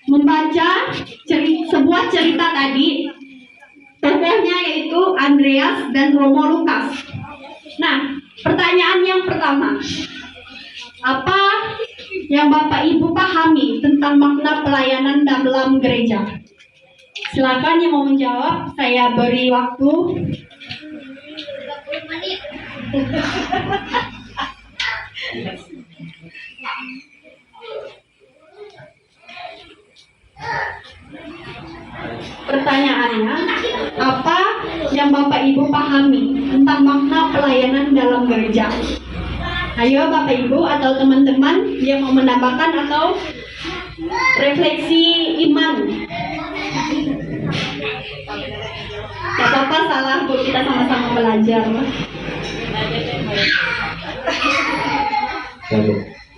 membaca sebuah cerita tadi. Tokohnya yaitu Andreas dan Romo Lukas. Nah, pertanyaan yang pertama, apa yang Bapak Ibu pahami tentang makna pelayanan dalam gereja? Silakan yang mau menjawab, saya beri waktu. Pertanyaannya, apa yang Bapak Ibu pahami tentang makna pelayanan dalam gereja? Ayo Bapak Ibu atau teman-teman yang mau menambahkan atau refleksi iman. Gak apa-apa salah Bu, kita sama-sama belajar.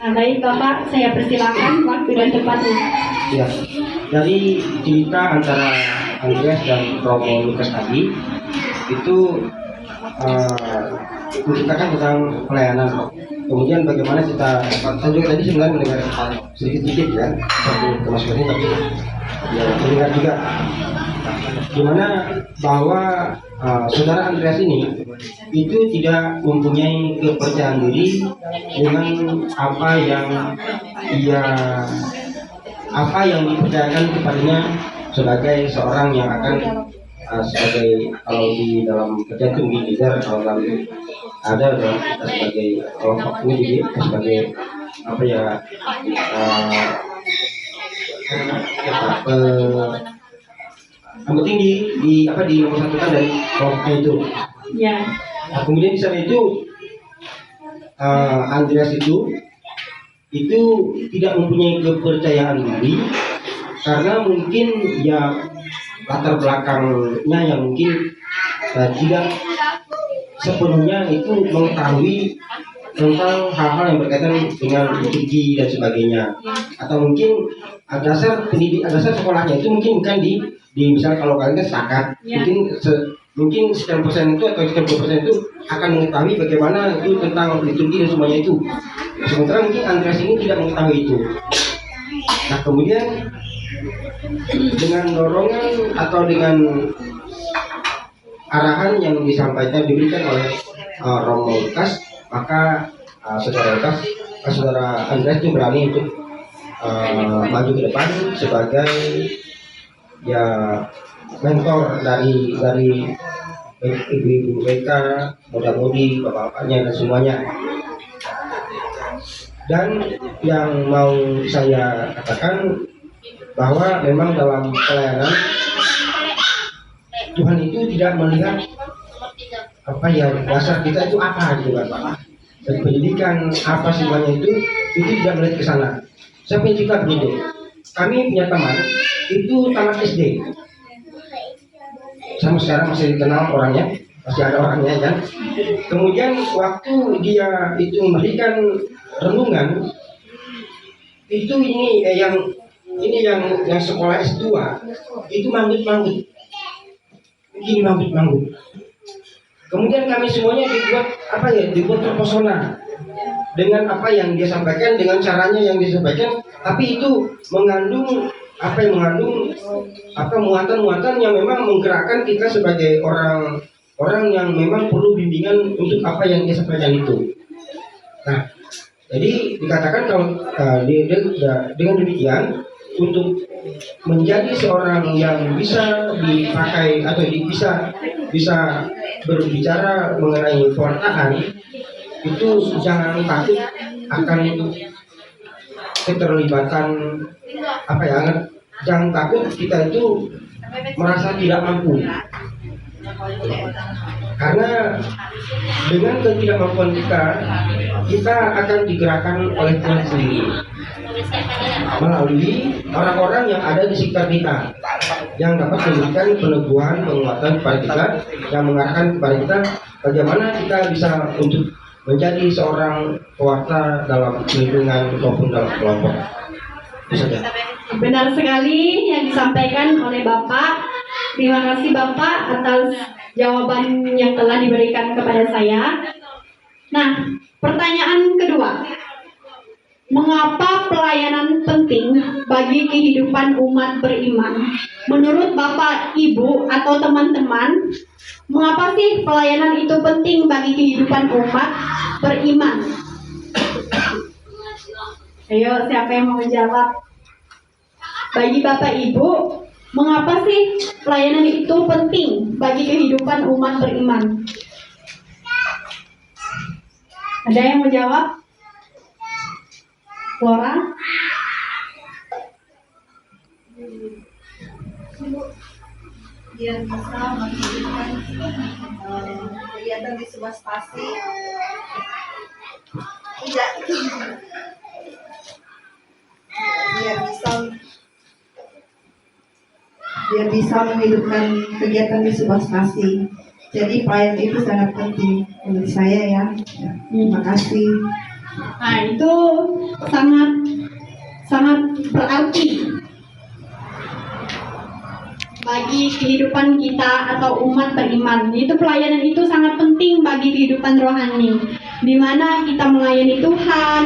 Nah, baik Bapak, saya persilakan waktu dan tempatnya. Ya, dari cerita antara Andreas dan Romo Lukas tadi itu menceritakan tentang pelayanan. Kemudian bagaimana saya juga tadi sebenarnya mendengar sedikit-sedikit ya, satu kemasukannya, tapi ya mendengar juga gimana bahwa saudara Andreas ini itu tidak mempunyai kepercayaan diri dengan apa yang dipercayakan kepadanya sebagai seorang yang akan sebagai, kalau di dalam kerja itu mungkin leader, kalau dalam ada dalam kita sebagai kelompok ini jadi sebagai apa ya yang penting di nomor satu kan dari kelompoknya itu. Ya. Nah, kemudian di sana itu Andreas itu tidak mempunyai kepercayaan diri karena mungkin ya latar belakangnya yang mungkin tidak sepenuhnya itu mengetahui tentang hal-hal yang berkaitan dengan liturgi dan sebagainya, atau mungkin dasar sekolahnya itu mungkin bukan di misalnya kalau kalian sepakat mungkin sekian persen itu atau sekian persen itu akan mengetahui bagaimana itu tentang liturgi dan semuanya itu. Sementara mungkin Andreas ini tidak mengetahui itu. Nah, kemudian dengan dorongan atau dengan arahan yang diberikan oleh Romo Lukas, maka saudara Andreas itu berani untuk maju ke depan sebagai ya mentor dari ibu-ibu mereka, muda-mudi, bapak-bapaknya dan semuanya. Dan yang mau saya katakan bahwa memang dalam pelayanan Tuhan itu tidak melihat apa ya dasar kita itu apa gitu kan Pak. Dan pendidikan apa semuanya itu tidak melihat ke sana. Saya punya cerita begitu. Kami punya teman itu tamat SD. Sama sekarang masih dikenal orangnya, masih ada orangnya kan. Kemudian waktu dia itu memberikan renungan itu yang sekolah S2 itu manggut-manggut. Begini manggut-manggut. Kemudian kami semuanya dibuat terpesona dengan apa yang dia sampaikan, dengan caranya yang dia sampaikan, tapi itu mengandung muatan-muatan yang memang menggerakkan kita sebagai orang yang memang perlu bimbingan untuk apa yang dia sampaikan itu. Nah, jadi dikatakan kalau dengan demikian untuk menjadi seorang yang bisa dipakai atau bisa berbicara mengenai pewartaan itu jangan takut akan keterlibatan jangan takut kita itu merasa tidak mampu, karena dengan ketidakmampuan kita akan digerakkan oleh Tuhan sendiri melalui orang-orang yang ada di sekitar kita yang dapat memberikan peneguhan, penguatan kepada kita, yang mengarahkan kepada kita bagaimana kita bisa untuk menjadi seorang pewarta dalam lingkungan maupun dalam kelompok. Itu saja. Benar sekali yang disampaikan oleh Bapak. Terima kasih Bapak atas jawaban yang telah diberikan kepada saya. Nah, pertanyaan kedua. Mengapa pelayanan penting bagi kehidupan umat beriman? Menurut Bapak, Ibu, atau teman-teman, mengapa sih pelayanan itu penting bagi kehidupan umat beriman? Ayo, siapa yang mau menjawab? Bagi Bapak, Ibu, mengapa sih pelayanan itu penting bagi kehidupan umat beriman? Ada yang mau jawab? Laura? Biar bisa menghasilkan kegiatan di sebuah stasi tidak biar bisa menghidupkan kegiatan di sebuah stasi. Jadi pelayanan itu sangat penting menurut saya ya. Terima kasih. Nah, itu sangat berarti bagi kehidupan kita atau umat beriman. Itu pelayanan itu sangat penting bagi kehidupan rohani, di mana kita melayani Tuhan,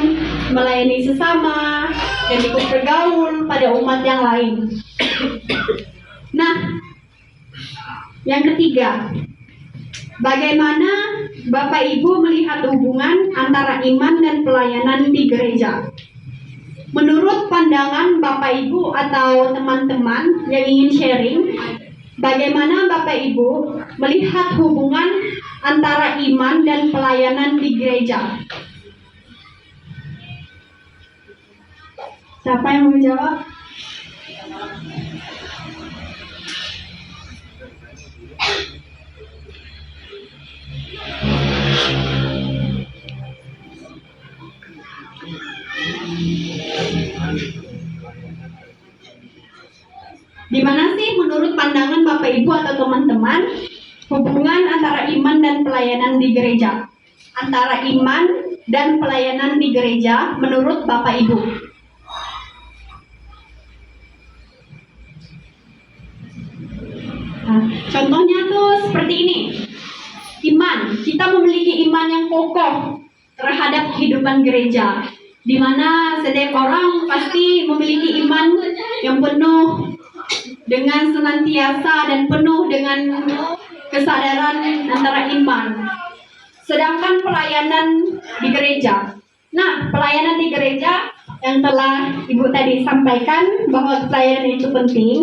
melayani sesama, dan ikut bergaul pada umat yang lain. Nah, yang ketiga, bagaimana Bapak Ibu melihat hubungan antara iman dan pelayanan di gereja? Menurut pandangan Bapak Ibu atau teman-teman yang ingin sharing, bagaimana Bapak Ibu melihat hubungan antara iman dan pelayanan di gereja? Siapa yang mau menjawab? Di mana sih menurut pandangan Bapak Ibu atau teman-teman hubungan antara iman dan pelayanan di gereja? Antara iman dan pelayanan di gereja menurut Bapak Ibu. Nah, contohnya tuh seperti ini. Iman, kita memiliki iman yang kokoh terhadap kehidupan gereja, di mana setiap orang pasti memiliki iman yang penuh dengan senantiasa dan penuh dengan kesadaran antara iman. Sedangkan pelayanan di gereja, nah pelayanan di gereja yang telah Ibu tadi sampaikan bahwa pelayanan itu penting.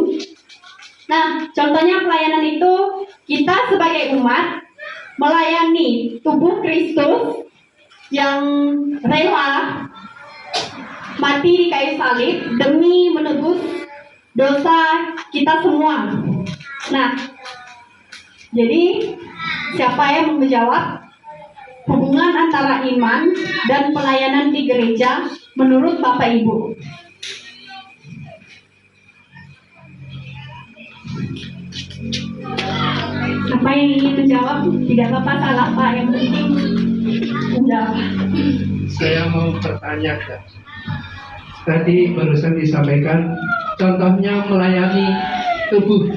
Nah, contohnya pelayanan itu kita sebagai umat melayani tubuh Kristus yang rela mati di kayu salib demi menebus dosa kita semua. Nah, jadi siapa yang menjawab hubungan antara iman dan pelayanan di gereja menurut Bapak Ibu? Siapa yang ingin menjawab? Tidak apa-apa, salah Pak, yang penting menjawab. Saya mau bertanya, tadi barusan disampaikan contohnya melayani tubuh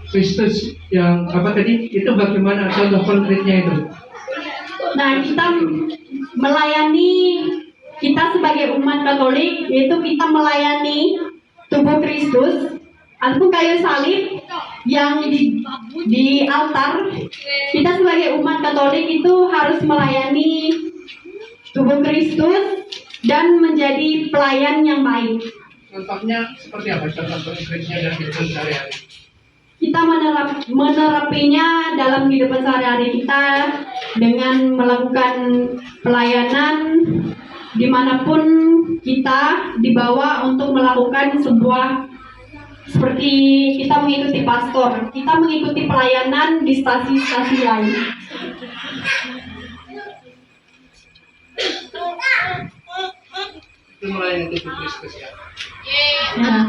Kristus yang apa tadi, itu bagaimana contoh konkretnya itu? Nah, kita melayani, kita sebagai umat Katolik, yaitu kita melayani tubuh Kristus ataupun kayu salib yang di altar. Kita sebagai umat Katolik itu harus melayani tubuh Kristus dan menjadi pelayan yang baik. Contohnya seperti apa? Contoh konkretnya dari kehidupan sehari-hari. Kita menerapinya dalam kehidupan sehari-hari kita dengan melakukan pelayanan dimanapun kita dibawa untuk melakukan sebuah, seperti kita mengikuti pastor, kita mengikuti pelayanan di stasi-stasi lain. Itu melayani tubuh Kristus ya. Nah,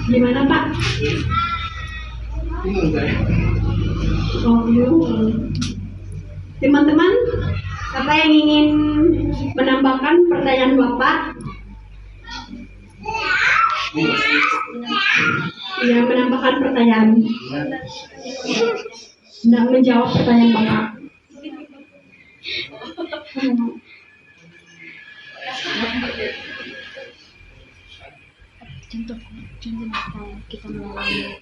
gimana Pak? Bingung saya. Oh, teman-teman, siapa yang ingin menambahkan pertanyaan Bapak? Ia menambahkan pertanyaan. Tidak menjawab pertanyaan Bapak. contoh kalau kita melalui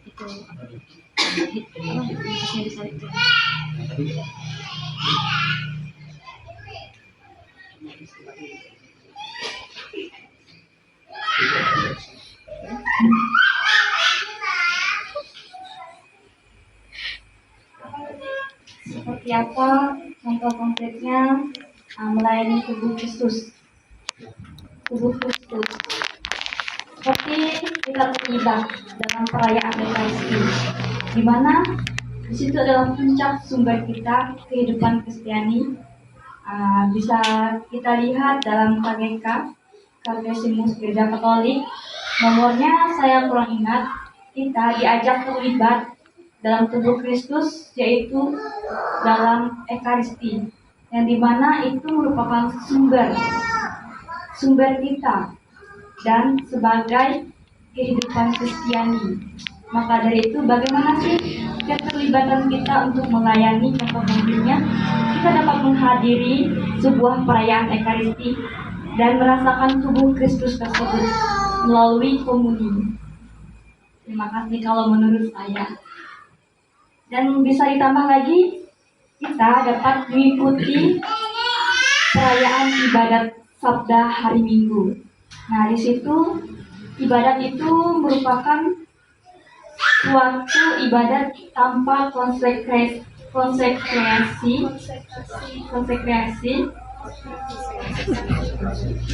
itu khususnya di saat itu. Seperti apa contoh konkretnya melayani tubuh Kristus? Tubuh Kristus. Seperti kita terlibat dalam perayaan Ekaristi, di mana di situ adalah puncak sumber kita kehidupan Kristiani. Bisa kita lihat dalam KGK, Katekisimus Gereja Katolik, nomornya saya kurang ingat. Kita diajak terlibat dalam tubuh Kristus, yaitu dalam Ekaristi, yang dimana itu merupakan sumber kita dan sebagai kehidupan Kristiani. Maka dari itu, bagaimana sih keterlibatan kita untuk melayani? Contoh konkretnya, kita dapat menghadiri sebuah perayaan Ekaristi dan merasakan tubuh Kristus tersebut melalui komuni. Terima kasih kalau menurut saya. Dan bisa ditambah lagi, kita dapat mengikuti perayaan ibadat Sabda hari Minggu. Nah, di situ ibadat itu merupakan suatu ibadat tanpa konsekrasi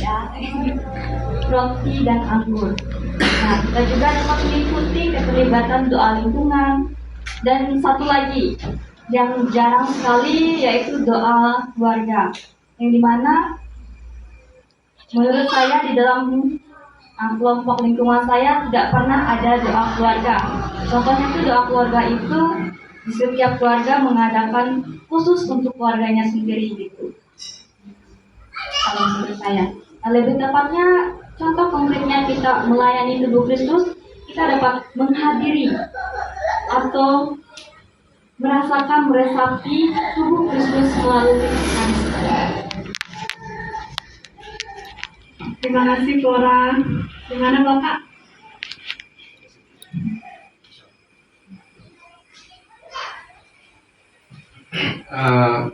ya, roti dan anggur. Nah, kita juga dapat mengikuti keterlibatan doa lingkungan. Dan satu lagi yang jarang sekali, yaitu doa keluarga, yang dimana menurut saya di dalam kelompok lingkungan saya tidak pernah ada doa keluarga. Contohnya itu doa keluarga itu di setiap keluarga mengadakan khusus untuk keluarganya sendiri gitu. Kalau menurut saya, lebih tepatnya contoh konkretnya kita melayani tubuh Kristus, kita dapat menghadiri atau merasakan meresapi tubuh Kristus melalui Ekaristi. Terima kasih Flora. Gimana Bapak?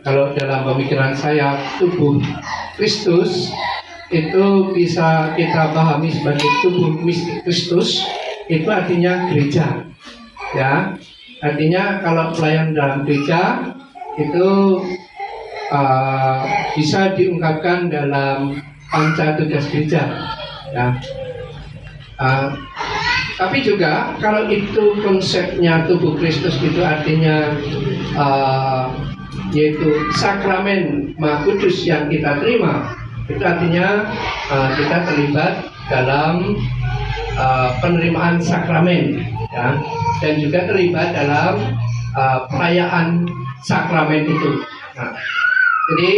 Kalau dalam pemikiran saya, tubuh Kristus itu bisa kita pahami sebagai tubuh mistik Kristus, itu artinya gereja, ya. Artinya kalau pelayan dalam gereja itu bisa diungkapkan dalam panca tugas gereja, ya. Tapi juga kalau itu konsepnya tubuh Kristus itu artinya yaitu sakramen Maha Kudus yang kita terima, itu artinya kita terlibat dalam penerimaan sakramen, ya, dan juga terlibat dalam perayaan sakramen itu. Nah, jadi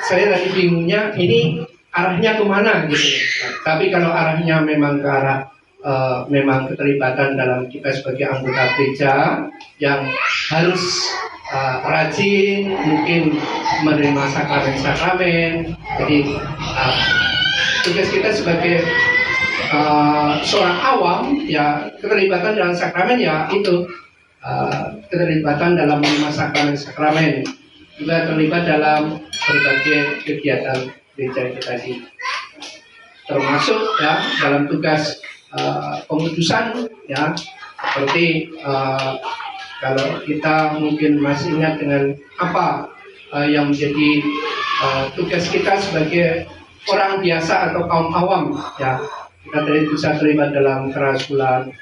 saya tadi bingungnya ini arahnya kemana gitu. Nah, tapi kalau arahnya memang ke arah memang keterlibatan dalam kita sebagai anggota gereja yang harus rajin mungkin menerima sakramen-sakramen. Jadi tugas kita sebagai seorang awam, ya, keterlibatan dalam sakramen, ya itu keterlibatan dalam menerima sakramen-sakramen, juga terlibat dalam berbagai kegiatan gereja itu tadi, termasuk ya dalam tugas pengudusan, ya, seperti kalau kita mungkin masih ingat dengan apa yang menjadi tugas kita sebagai orang biasa atau kaum awam, ya, kita bisa terlibat dalam kerasulan,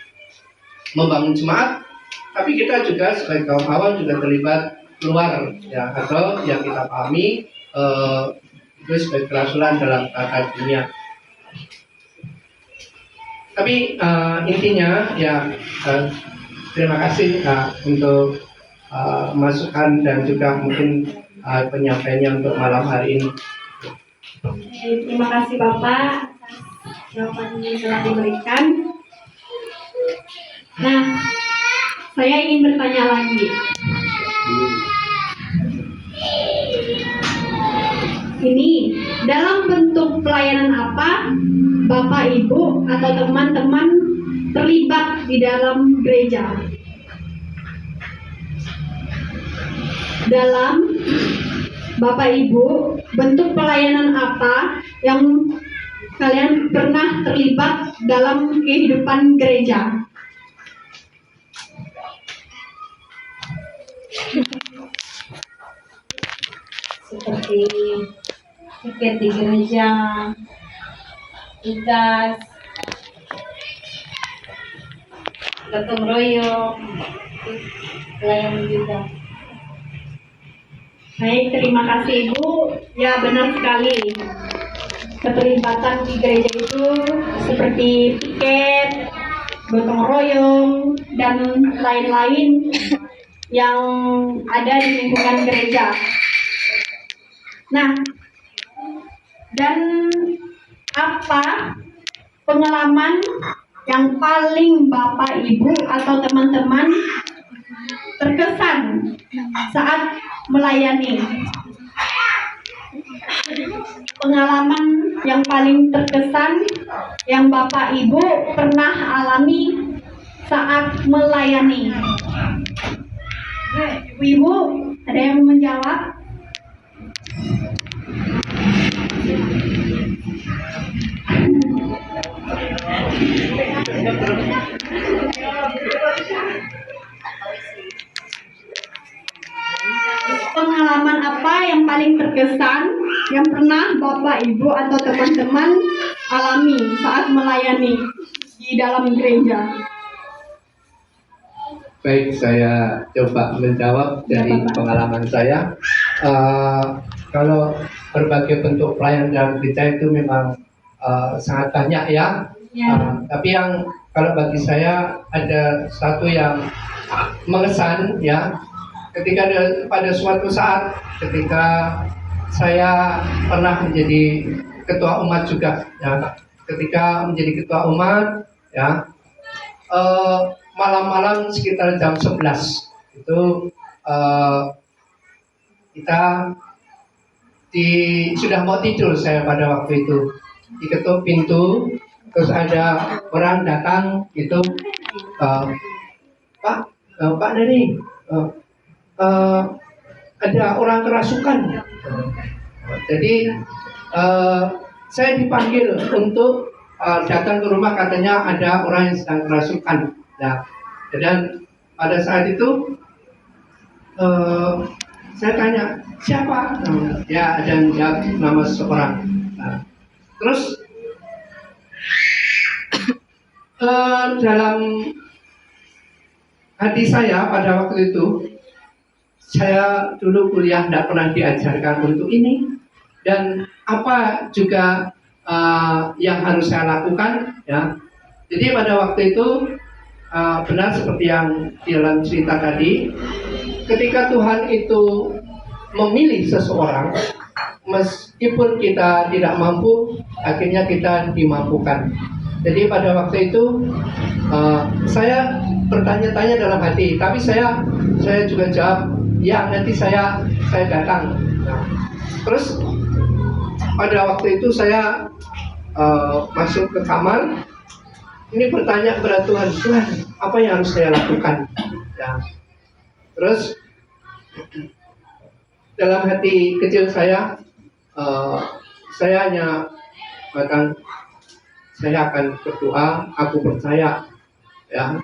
membangun jemaat, tapi kita juga sebagai kaum awam juga terlibat keluar, ya, atau yang kita pahami itu sebagai kerasulan dalam tata dunia. Tapi intinya, ya, terima kasih untuk masukan dan juga mungkin penyampaiannya untuk malam hari ini. Terima kasih Bapak jawaban yang telah diberikan. Nah, saya ingin bertanya lagi. Ini dalam bentuk pelayanan apa Bapak Ibu atau teman-teman terlibat di dalam gereja? Dalam Bapak Ibu, bentuk pelayanan apa yang kalian pernah terlibat dalam kehidupan gereja? Seperti tiket di gereja, tugas, gotong royong, pelayanan juga. Baik, terima kasih Ibu. Ya, benar sekali. Keterlibatan di gereja itu seperti piket, gotong royong, dan lain-lain yang ada di lingkungan gereja. Nah, dan apa pengalaman yang paling Bapak Ibu atau teman-teman terkesan saat melayani? Pengalaman yang paling terkesan yang Bapak Ibu pernah alami saat melayani. Ibu, ada yang menjawab? Pengalaman apa yang paling terkesan yang pernah Bapak Ibu atau teman-teman alami saat melayani di dalam gereja? Baik, saya coba menjawab dari pengalaman saya. Kalau berbagai bentuk pelayanan dalam gereja itu memang sangat banyak ya. Tapi yang kalau bagi saya ada satu yang mengesan ya. Ketika pada suatu saat ketika saya pernah menjadi ketua umat juga ya. Ketika menjadi ketua umat ya, malam-malam sekitar jam 11 itu kita sudah mau tidur saya pada waktu itu, diketuk pintu, terus ada orang datang itu, Pak Nani, ada orang kerasukan. Jadi saya dipanggil untuk datang ke rumah, katanya ada orang yang sedang kerasukan. Nah, dan pada saat itu saya tanya siapa? Ya, ada yang jawab nama seseorang. Nah, terus dalam hati saya pada waktu itu, saya dulu kuliah tidak pernah diajarkan untuk ini, dan apa juga yang harus saya lakukan ya. Jadi pada waktu itu benar seperti yang di dalam cerita tadi, ketika Tuhan itu memilih seseorang, meskipun kita tidak mampu, akhirnya kita dimampukan. Jadi pada waktu itu saya bertanya-tanya dalam hati, tapi saya juga jawab, ya nanti saya datang. Nah, terus pada waktu itu saya masuk ke kamar, ini bertanya kepada Tuhan, Tuhan apa yang harus saya lakukan? Ya. Terus dalam hati kecil saya hanya mengatakan, saya akan berdoa, aku percaya ya,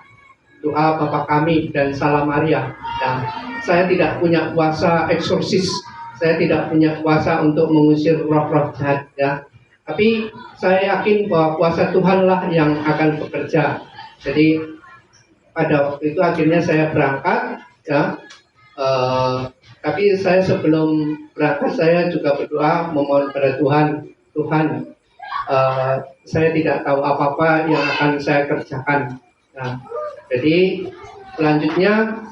doa Bapa kami dan Salam Maria. Ya. Saya tidak punya kuasa eksorsis, saya tidak punya kuasa untuk mengusir roh-roh jahat ya. Tapi saya yakin bahwa kuasa Tuhanlah yang akan bekerja. Jadi pada waktu itu akhirnya saya berangkat ya. Tapi saya sebelum berangkat saya juga berdoa memohon pada Tuhan, saya tidak tahu apa-apa yang akan saya kerjakan. Nah, jadi selanjutnya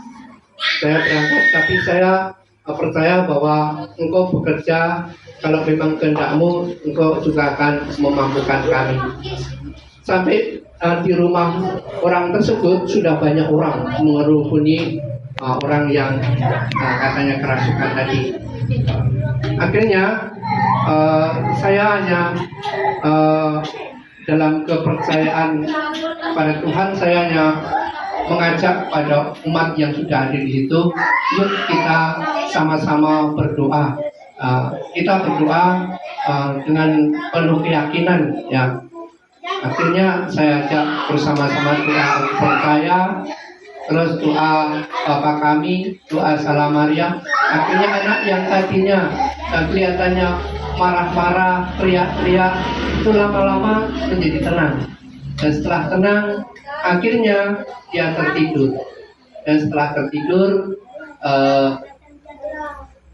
saya berangkat, tapi saya percaya bahwa engkau bekerja, kalau memang kehendakmu, engkau juga akan memampukan kami. Sampai di rumah orang tersebut sudah banyak orang mengerubuni orang yang katanya kerasukan tadi. Akhirnya saya hanya dalam kepercayaan pada Tuhan, saya hanya mengajak pada umat yang sudah ada di situ, yuk kita sama-sama berdoa. Kita berdoa dengan penuh keyakinan, ya. Akhirnya saya ajak bersama-sama doa percaya, terus doa Bapa Kami, doa Salam Maria. Akhirnya anak yang tadinya kelihatannya marah-marah, teriak-teriak, itu lama-lama menjadi tenang. Dan setelah tenang, akhirnya dia tertidur. Dan setelah tertidur,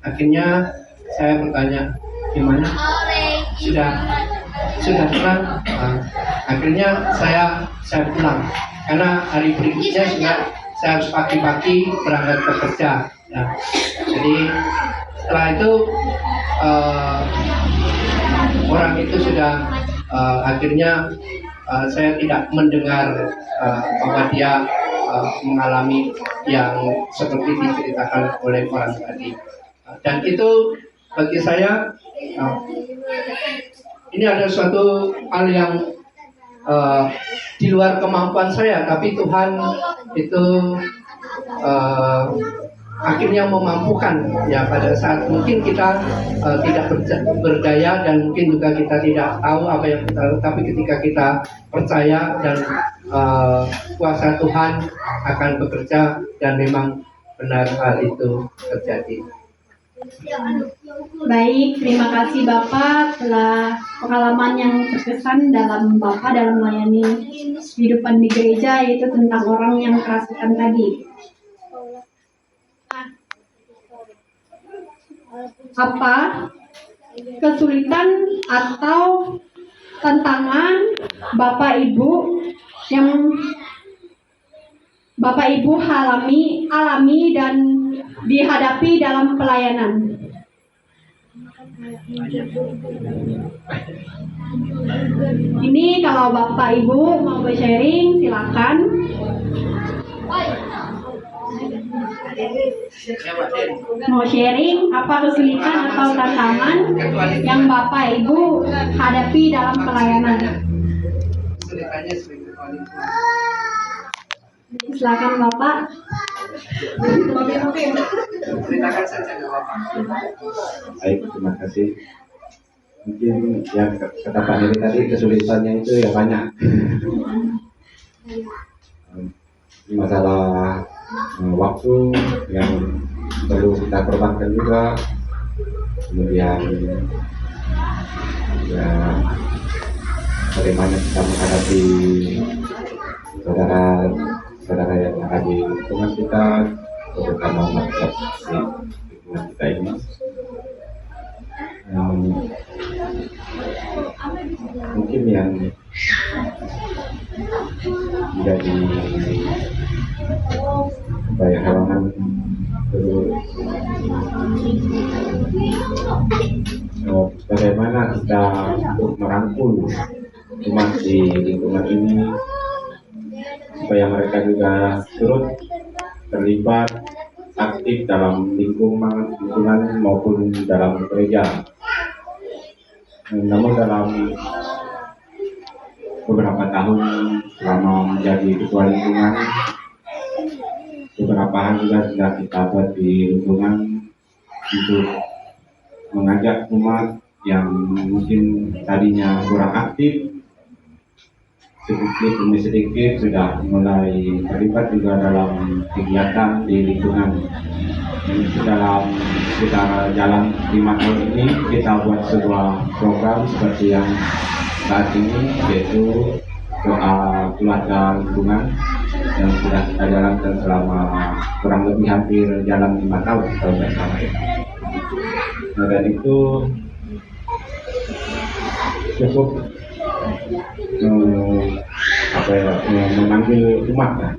akhirnya saya bertanya, gimana? Sudah tenang? Akhirnya saya pulang. Karena hari berikutnya juga saya harus pagi-pagi berangkat bekerja. Ya. Jadi setelah itu orang itu sudah akhirnya saya tidak mendengar bahwa dia mengalami yang seperti diceritakan oleh orang tadi. Dan itu bagi saya ini ada suatu hal yang di luar kemampuan saya, tapi Tuhan itu akhirnya memampukan, ya, pada saat mungkin kita tidak berdaya dan mungkin juga kita tidak tahu apa yang kita lakukan, tapi ketika kita percaya dan kuasa Tuhan akan bekerja dan memang benar hal itu terjadi. Baik, terima kasih Bapak telah pengalaman yang berkesan dalam Bapak dalam melayani kehidupan di gereja, yaitu tentang orang yang kerasukan tadi. Apa kesulitan atau tantangan Bapak Ibu yang Bapak Ibu alami dan dihadapi dalam pelayanan? Ini kalau Bapak Ibu mau sharing, silakan. Mau sharing apa kesulitan atau tantangan yang Bapak Ibu hadapi dalam pelayanan? Silakan Bapak. Ceritakan saja Bapak. Baik, terima kasih. Mungkin yang kata Pak Neri tadi kesulitannya itu ya banyak. Masalah waktu yang perlu kita korbankan juga, kemudian ya bagaimana kita menghadapi saudara yang ada di lingkungan kita, terutama umat di lingkungan kita ini. Mungkin yang menjadi halangan bagaimana kita untuk merangkul umat di lingkungan ini supaya mereka juga turut terlibat aktif dalam lingkungan maupun dalam gereja. Namun dalam beberapa tahun selama menjadi ketua lingkungan, beberapa hal juga sudah kita buat di lingkungan untuk mengajak umat yang mungkin tadinya kurang aktif, sedikit demi sedikit sudah mulai terlibat juga dalam kegiatan di lingkungan. Dalam sekitar jalan 5 tahun ini kita buat sebuah program seperti yang saat ini, yaitu doa keluarga lingkungan yang sudah kita jalankan selama kurang lebih hampir jalan 5 tahun kalau tidak salah. Nah, dan itu cukup memanggil umat,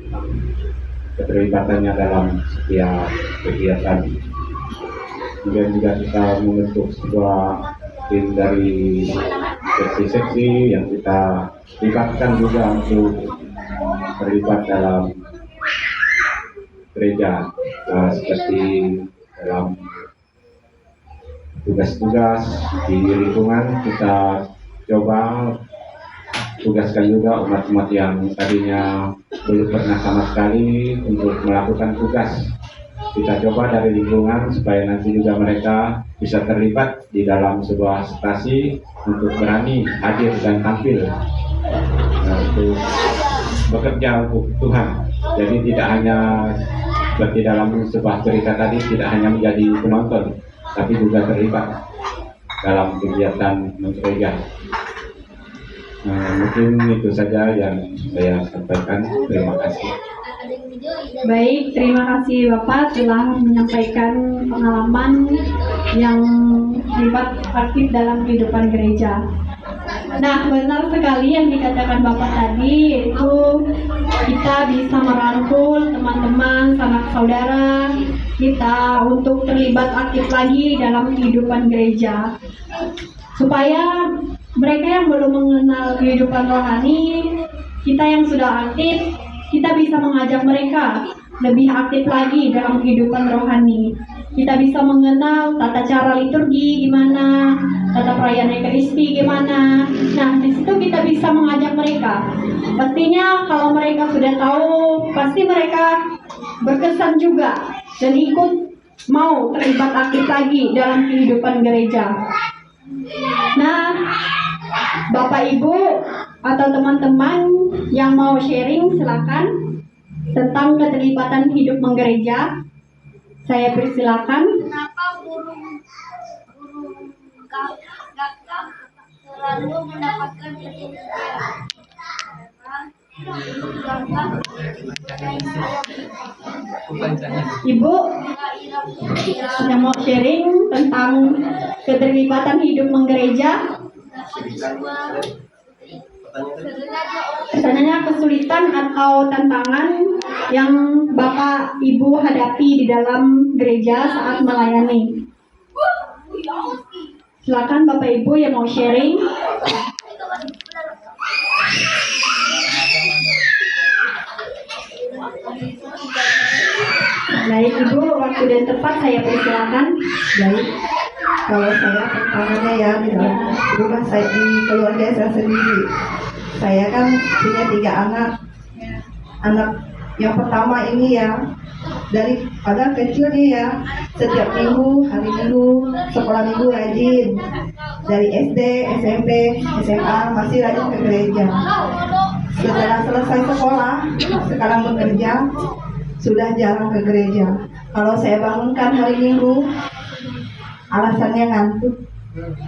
keterlibatannya dalam setiap kegiatan. Kemudian juga kita membentuk sebuah tim dari seksi-seksi yang kita libatkan juga untuk terlibat dalam gereja, seperti dalam tugas-tugas di lingkungan. Kita coba tugaskan juga umat-umat yang tadinya belum pernah sama sekali untuk melakukan tugas. Kita coba dari lingkungan supaya nanti juga mereka bisa terlibat di dalam sebuah stasi untuk berani hadir dan tampil untuk bekerja untuk Tuhan. Jadi tidak hanya seperti dalam sebuah cerita tadi, tidak hanya menjadi penonton, tapi juga terlibat dalam kegiatan gereja. Mungkin itu saja yang saya sampaikan. Terima kasih. Baik, terima kasih Bapak telah menyampaikan pengalaman yang terlibat aktif dalam kehidupan gereja. Nah, benar sekali yang dikatakan Bapak tadi, yaitu kita bisa merangkul teman-teman, sanak saudara kita untuk terlibat aktif lagi dalam kehidupan gereja. Supaya mereka yang belum mengenal kehidupan rohani, kita yang sudah aktif, kita bisa mengajak mereka lebih aktif lagi dalam kehidupan rohani. Kita bisa mengenal tata cara liturgi gimana, tata perayaan Ekaristi gimana. Nah, di situ kita bisa mengajak mereka. Pastinya kalau mereka sudah tahu, pasti mereka berkesan juga dan ikut mau terlibat aktif lagi dalam kehidupan gereja. Nah, Bapak Ibu atau teman-teman yang mau sharing silakan tentang keterlibatan hidup menggereja. Saya persilakan. Kenapa burung gagak selalu mendapatkan perhatian? Ibu yang mau sharing tentang keterlibatan hidup menggereja. Pertanyaannya kesulitan atau tantangan yang Bapak Ibu hadapi di dalam gereja saat melayani. Silakan Bapak Ibu yang mau sharing. Baik Ibu, waktu dan tempat saya persilakan. Baik, kalau saya pertamanya ya di dalam rumah saya, di keluarga saya sendiri, saya kan punya 3 anak. Anak yang pertama ini ya, dari pada kecil nih ya, setiap minggu, hari minggu, sekolah minggu rajin. Dari SD, SMP, SMA masih rajin ke gereja. Setelah selesai sekolah, sekarang bekerja, sudah jarang ke gereja. Kalau saya bangunkan hari minggu, alasannya ngantuk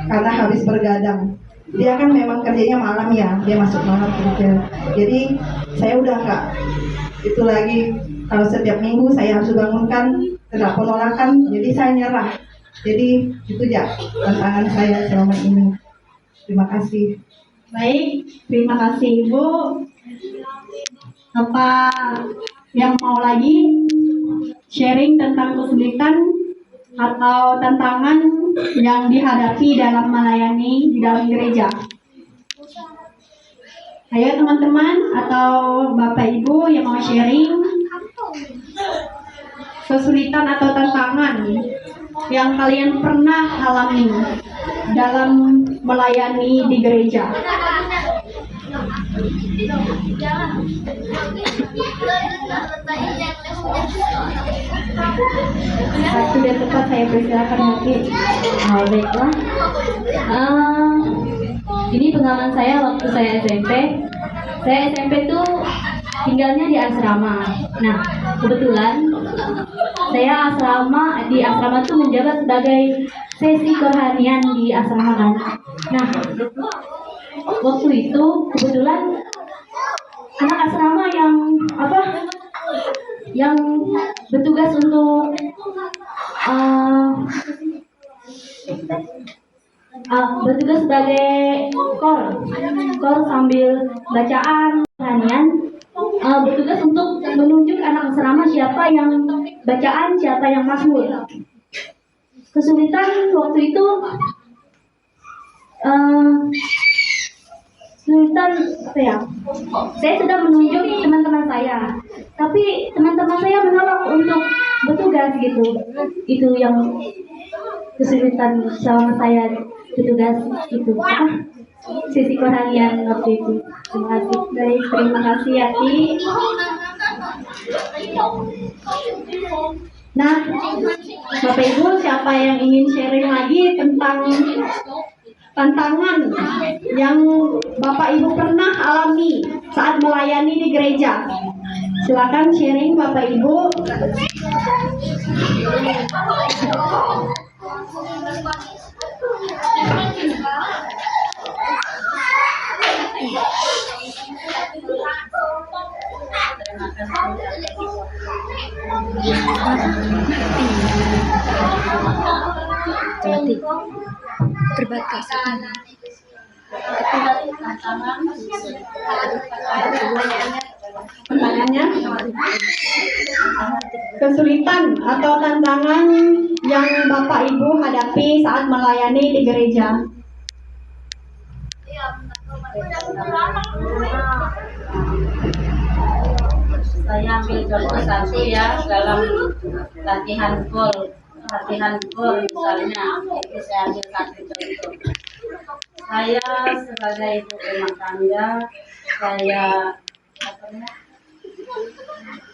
karena habis bergadang. Dia kan memang kerjanya malam ya, dia masuk malam kerja. Jadi saya udah nggak itu lagi. Kalau setiap minggu saya harus bangunkan, tidak penolakan, jadi saya nyerah. Jadi itu ya tantangan saya selama ini. Terima kasih. Baik, terima kasih Ibu. Apa yang mau lagi sharing tentang kesulitan atau tantangan yang dihadapi dalam melayani di dalam gereja? Ayo teman-teman atau Bapak Ibu yang mau sharing kesulitan atau tantangan yang kalian pernah alami dalam melayani di gereja. Waktu dan tempat saya persilakan mungkin. Baiklah. Ini pengalaman saya waktu saya SMP. Saya SMP tuh tinggalnya di asrama. Nah, kebetulan saya di asrama tuh menjabat sebagai sesi kerohanian di asrama kan. Nah, waktu itu kebetulan anak asrama yang bertugas untuk bertugas sebagai kor sambil bacaan kerohanian, bertugas untuk menunjuk anak asrama siapa yang bacaan, siapa yang mazmur. kesulitan waktu itu kesulitan apa ya? Saya sudah menunjuk teman-teman saya, tapi teman-teman saya menolak untuk bertugas gitu. Itu yang kesulitan selama saya bertugas itu. Sisi kurangnya waktu itu. Terima kasih. Baik, terima kasih Yati. Nah, Bapak Ibu, siapa yang ingin sharing lagi tentang tantangan yang Bapak Ibu pernah alami saat melayani di gereja? Silakan sharing Bapak Ibu. Terbatas. Pertanyaannya, kesulitan atau tantangan yang Bapak Ibu hadapi saat melayani di gereja? Saya ambil contoh satu ya, dalam latihan gol misalnya, itu saya ambil satu contoh. Saya sebagai ibu rumah tangga, saya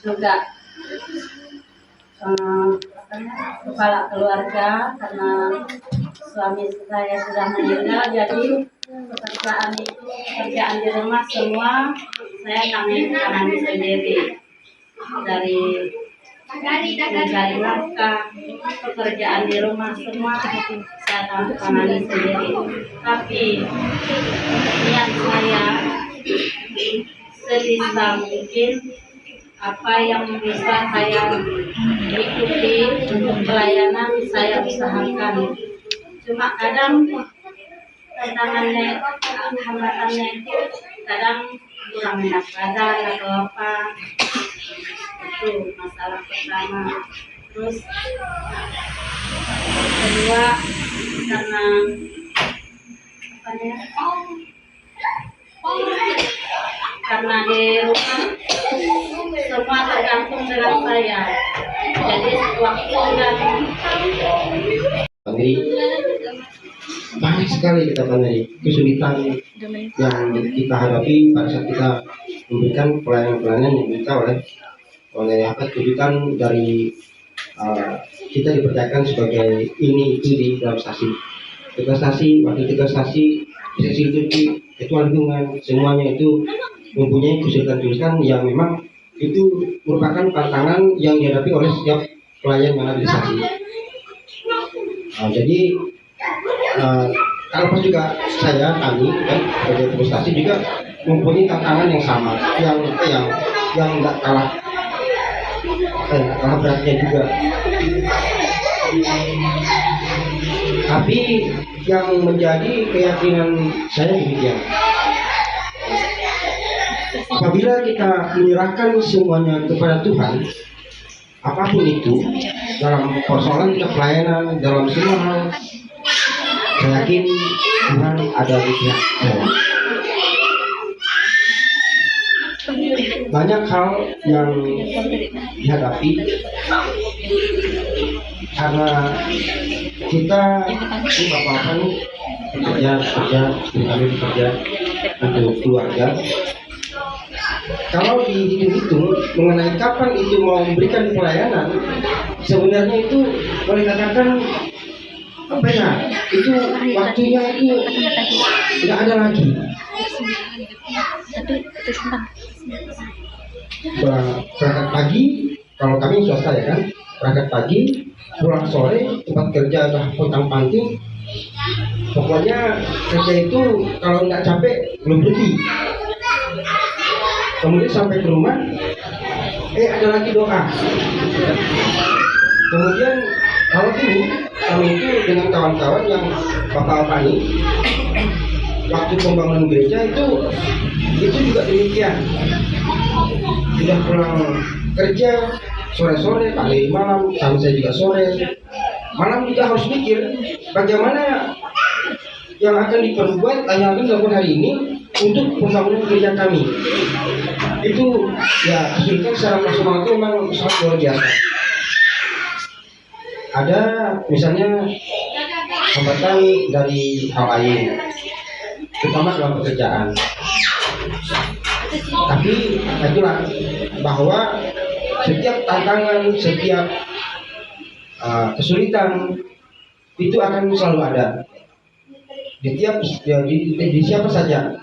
juga kepala keluarga karena suami saya sudah meninggal, jadi pekerjaan di rumah semua saya tangani sendiri, dari mencari nafkah, pekerjaan di rumah semua saya tangani sendiri. Tapi niat saya sebisa mungkin apa yang bisa saya ikuti untuk pelayanan saya usahakan. Cuma kadang tantangannya, hambatannya itu kadang kurang enak badan atau apa, itu masalah pertama. Terus kedua, karena karena di rumah semua tergantung dengan saya, jadi waktu dan banyak sekali kita mengenai kesulitan yang kita hadapi pada saat kita memberikan pelayanan-pelayanan yang diminta oleh kesulitan dari kita dipercayakan sebagai ini itu di dalam stasi, tugas stasi, wakil tugas stasi, sesi ketua lingkungan, semuanya itu mempunyai kesulitan-kesulitan yang memang itu merupakan tantangan yang dihadapi oleh setiap pelayan yang ada di stasi. Jadi kalau juga kami sebagai frustasi juga mempunyai tantangan yang sama, yang nggak kalah beratnya juga. Tapi yang menjadi keyakinan saya demikian, apabila kita menyerahkan semuanya kepada Tuhan, apapun itu, dalam persoalan kita pelayanan, dalam semua hal, saya yakin Tuhan ada di pihak saya. Banyak hal yang dihadapi karena kita ini bapak-bapak nih bekerja untuk keluarga. Kalau dihitung-hitung mengenai kapan itu mau memberikan pelayanan, sebenarnya itu boleh katakan apa ya, itu waktunya itu tidak ada lagi. Berangkat pagi, kalau kami swasta ya kan, berangkat pagi, pulang sore, tempat kerja atau pontang panting. Pokoknya kerja itu kalau nggak capek belum berhenti. Kemudian sampai ke rumah, ada lagi doa. Kemudian kalau dulu kami itu dengan kawan-kawan yang bapak-bapak ini, waktu pembangunan gereja itu juga demikian. Sudah pulang kerja sore-sore, balik malam, sama saya juga sore. malah kita harus mikir bagaimana yang akan diperbuat, yang akan dilakukan hari ini untuk pembangunan gereja kami. Itu ya kesulitan secara personal itu memang sangat luar biasa. Ada misalnya hambatan dari hal lain, terutama dalam pekerjaan. Tapi itulah bahwa setiap tantangan, setiap kesulitan itu akan selalu ada di siapa saja.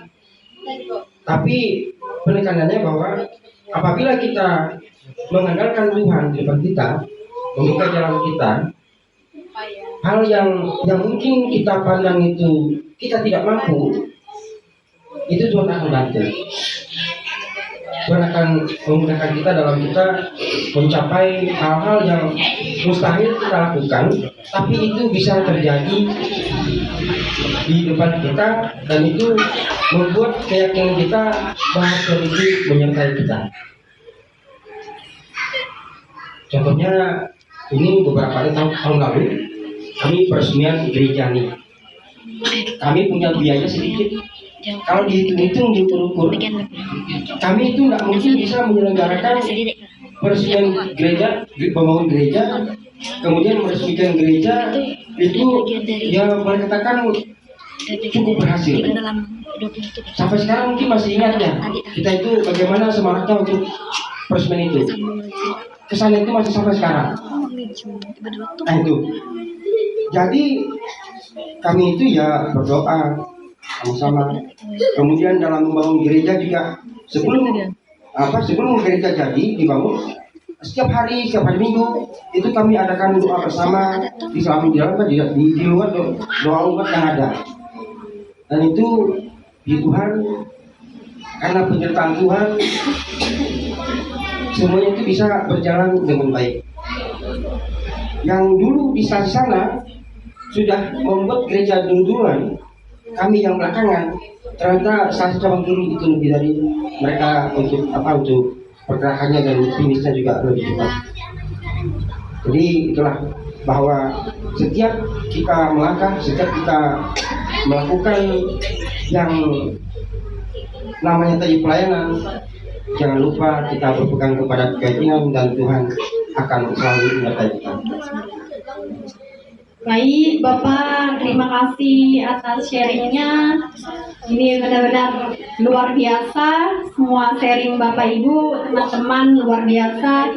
Tapi penekanannya bahwa apabila kita mengandalkan Tuhan di depan kita, membuka jalan kita, hal yang mungkin kita pandang itu kita tidak mampu, itu Tuhan akan bantu. Tuhan akan memudahkan kita dalam kita mencapai hal-hal yang mustahil kita lakukan, tapi itu bisa terjadi di depan kita, dan itu membuat keyakinan kita bahwa Tuhan itu menyertai kita. Contohnya ini beberapa tahun lalu kami peresmian gereja nih. Kami punya biaya sedikit. Kalau dihitung-hitung, diukur-ukur, kami itu nggak mungkin bisa menyelenggarakan peresmian gereja, membangun gereja, kemudian meresmikan gereja itu ya boleh katakan cukup berhasil. Sampai sekarang mungkin masih ingat ya, kita itu bagaimana semangatnya untuk peresmian itu. Kesan itu masih sampai sekarang. Nah itu. Jadi kami itu ya berdoa sama-sama. Kemudian dalam membangun gereja juga sebelum gereja jadi dibangun, setiap hari minggu itu kami adakan doa bersama di dalam di luar doa umat yang ada. Dan itu di Tuhan, karena penyertaan Tuhan, semuanya itu bisa berjalan dengan baik. Yang dulu di sana sudah membuat gereja dulu-duluan, kami yang belakangan ternyata saksi cabang dulu itu lebih dari mereka untuk pergerakannya dan finishnya juga lebih cepat. Jadi itulah bahwa setiap kita melangkah, setiap kita melakukan yang namanya tadi pelayanan, jangan lupa kita berpegang kepada keyakinan dan Tuhan akan selalu menyertai kita. Baik, Bapak, terima kasih atas sharingnya. Ini benar-benar luar biasa. Semua sharing Bapak Ibu, teman-teman luar biasa.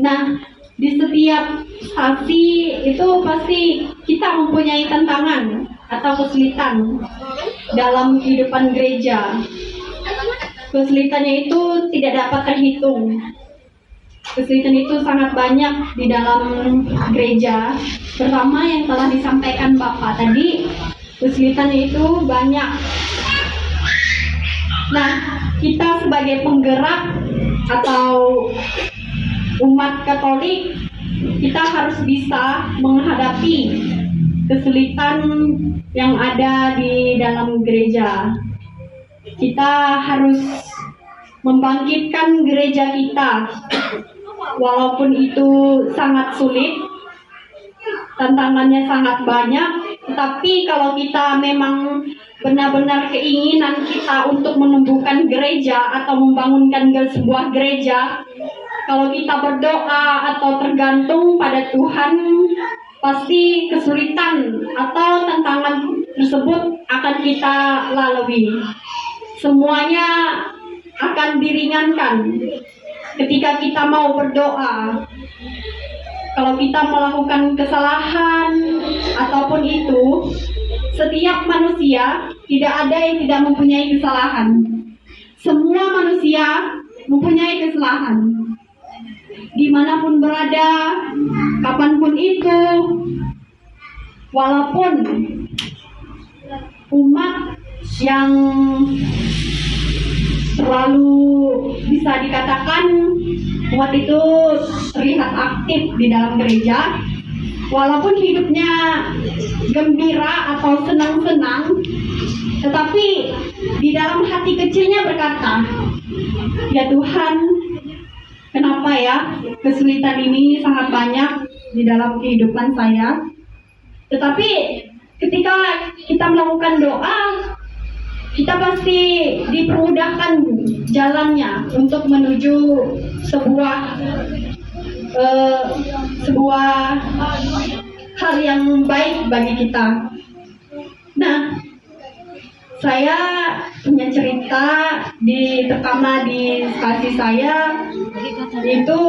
Nah, di setiap stasi itu pasti kita mempunyai tantangan atau kesulitan dalam kehidupan gereja. Kesulitannya itu tidak dapat terhitung. Kesulitan itu sangat banyak di dalam gereja. Pertama yang telah disampaikan Bapak tadi, kesulitannya itu banyak. Nah, kita sebagai penggerak atau umat Katolik, kita harus bisa menghadapi kesulitan yang ada di dalam gereja. Kita harus membangkitkan gereja kita. Walaupun itu sangat sulit, tantangannya sangat banyak, tetapi kalau kita memang benar-benar keinginan kita untuk menumbuhkan gereja atau membangunkan sebuah gereja, kalau kita berdoa atau tergantung pada Tuhan, pasti kesulitan atau tantangan tersebut akan kita lalui. Semuanya akan diringankan ketika kita mau berdoa. Kalau kita melakukan kesalahan apapun itu, setiap manusia tidak ada yang tidak mempunyai kesalahan. Semua manusia mempunyai kesalahan. Dimanapun berada, kapanpun itu, walaupun umat yang selalu bisa dikatakan umat itu terlihat aktif di dalam gereja, walaupun hidupnya gembira atau senang-senang, tetapi di dalam hati kecilnya berkata, ya Tuhan, kenapa ya kesulitan ini sangat banyak, di dalam kehidupan saya. Tetapi ketika kita melakukan doa, kita pasti dipermudahkan jalannya untuk menuju sebuah hal yang baik bagi kita. Nah, saya punya cerita pertama di stasi saya, itu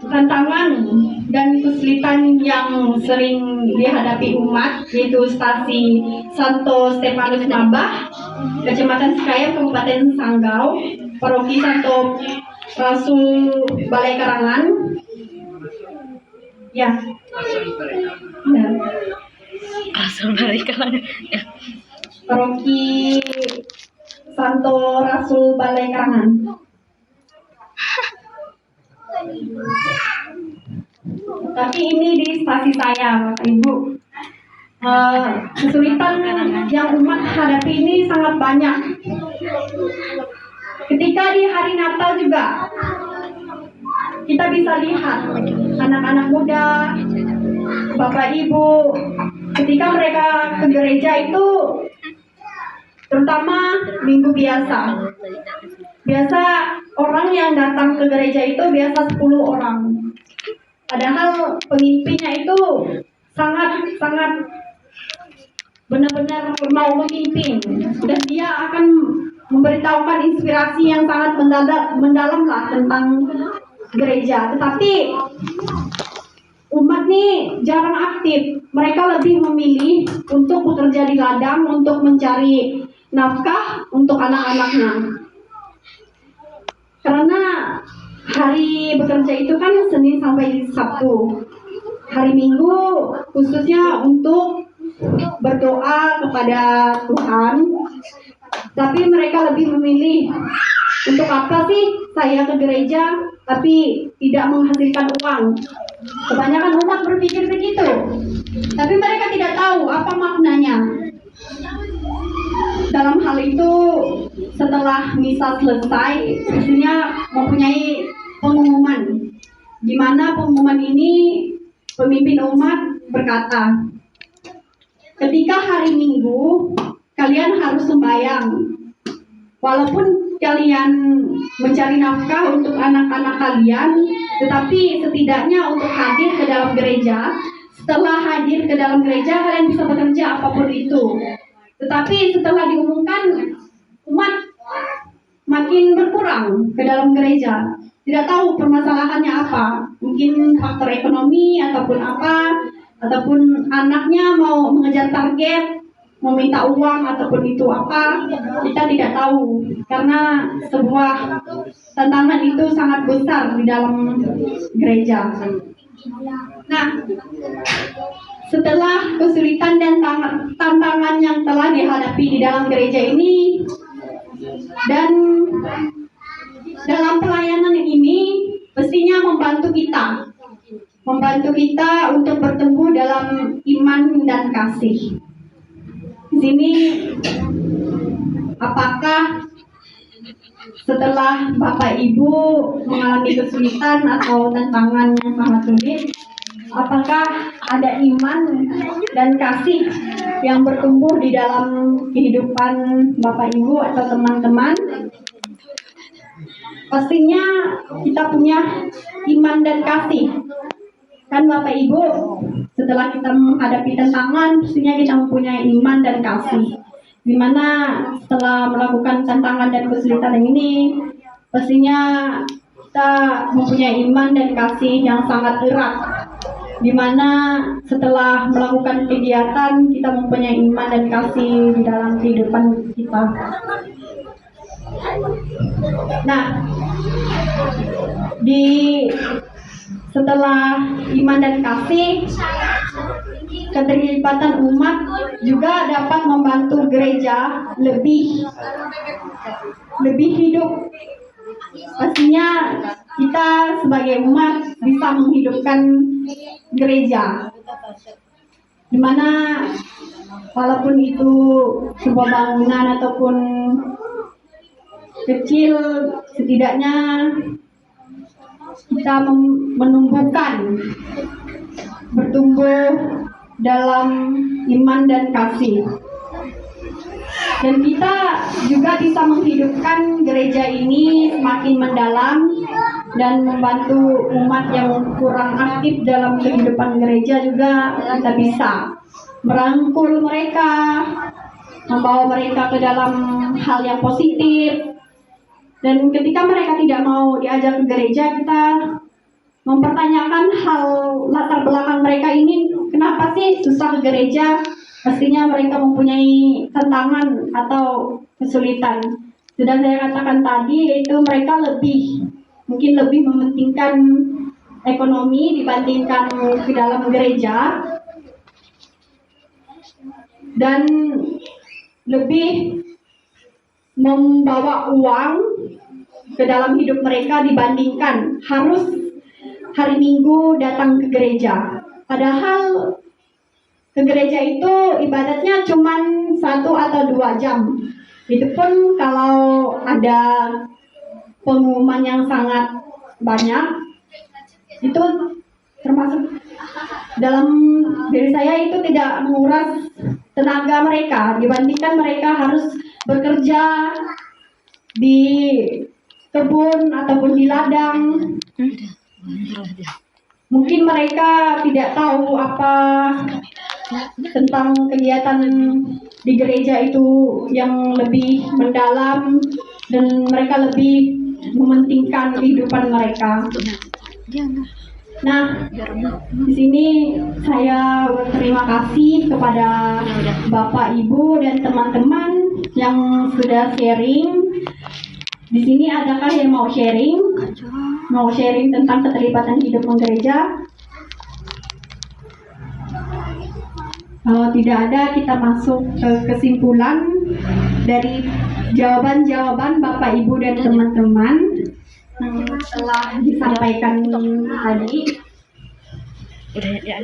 tantangan dan kesulitan yang sering dihadapi umat, yaitu stasi Santo Stefanus Mabah, Kecamatan Sekayam, Kabupaten Sanggau, Paroki Santo Rasul Balai Karangan. Ya. Asal mereka ya. Paroki Santo Rasul Balai Karangan. Tapi ini di stasi saya, Bapak Ibu. Kesulitan yang umat hadapi ini sangat banyak. Ketika di hari Natal juga, kita bisa lihat anak-anak muda, Bapak Ibu, ketika mereka ke gereja itu, terutama minggu biasa. Biasa orang yang datang ke gereja itu biasa 10 orang. Padahal pemimpinnya itu sangat benar-benar mau memimpin, dan dia akan memberitahukan inspirasi yang sangat mendalam lah tentang gereja. Tetapi umat nih jarang aktif. Mereka lebih memilih untuk bekerja di ladang untuk mencari nafkah untuk anak-anaknya. Karena hari bekerja itu kan Senin sampai Sabtu. Hari Minggu khususnya untuk berdoa kepada Tuhan. Tapi mereka lebih memilih, untuk apa sih saya ke gereja tapi tidak menghasilkan uang? Kebanyakan umat berpikir begitu. Tapi mereka tidak tahu apa maknanya. Dalam hal itu, setelah misa selesai, biasanya mempunyai pengumuman, di mana pengumuman ini pemimpin umat berkata, ketika hari Minggu kalian harus sembahyang, walaupun kalian mencari nafkah untuk anak-anak kalian, tetapi setidaknya untuk hadir ke dalam gereja. Setelah hadir ke dalam gereja, kalian bisa bekerja apapun itu. Tetapi setelah diumumkan, umat makin berkurang ke dalam gereja. Tidak tahu permasalahannya apa. Mungkin faktor ekonomi ataupun apa, ataupun anaknya mau mengejar target, meminta uang ataupun itu apa, kita tidak tahu. Karena sebuah tantangan itu sangat besar di dalam gereja. Nah, setelah kesulitan dan tantangan yang telah dihadapi di dalam gereja ini, dan dalam pelayanan ini pastinya membantu kita untuk bertumbuh dalam iman dan kasih. Di sini, apakah setelah Bapak Ibu mengalami kesulitan atau tantangan yang sangat sulit, apakah ada iman dan kasih yang bertumbuh di dalam kehidupan Bapak Ibu atau teman-teman? Pastinya kita punya iman dan kasih. Kan Bapak Ibu, setelah kita menghadapi tantangan, pastinya kita mempunyai iman dan kasih. Dimana setelah melakukan tantangan dan kesulitan ini, pastinya kita mempunyai iman dan kasih yang sangat erat. Dimana setelah melakukan kegiatan, kita mempunyai iman dan kasih di dalam kehidupan kita. Nah, setelah iman dan kasih, keterlibatan umat juga dapat membantu gereja lebih hidup. Pastinya kita sebagai umat bisa menghidupkan gereja, dimana walaupun itu sebuah bangunan ataupun kecil, setidaknya kita menumbuhkan bertumbuh dalam iman dan kasih. Dan kita juga bisa menghidupkan gereja ini semakin mendalam dan membantu umat yang kurang aktif dalam kehidupan gereja juga kita bisa merangkul mereka, membawa mereka ke dalam hal yang positif. Dan ketika mereka tidak mau diajak ke gereja, kita mempertanyakan hal latar belakang mereka ini, kenapa sih susah ke gereja? Pastinya mereka mempunyai tantangan atau kesulitan. Sudah saya katakan tadi, yaitu mereka mungkin lebih mementingkan ekonomi dibandingkan ke dalam gereja, dan lebih membawa uang ke dalam hidup mereka dibandingkan harus hari Minggu datang ke gereja. Padahal ke gereja itu ibadatnya cuma 1 atau 2 jam. Itu pun kalau ada pengumuman yang sangat banyak, itu termasuk dalam diri saya itu tidak menguras tenaga mereka dibandingkan mereka harus bekerja di kebun ataupun di ladang. Mungkin mereka tidak tahu apa tentang kegiatan di gereja itu yang lebih mendalam, dan mereka lebih mementingkan kehidupan mereka. Nah, di sini saya berterima kasih kepada Bapak, Ibu, dan teman-teman yang sudah sharing. Di sini adakah yang mau sharing? Mau sharing tentang keterlibatan hidup menggereja? Kalau tidak ada, kita masuk ke kesimpulan dari jawaban-jawaban Bapak, Ibu, dan teman-teman telah disampaikan tadi. Udah ya.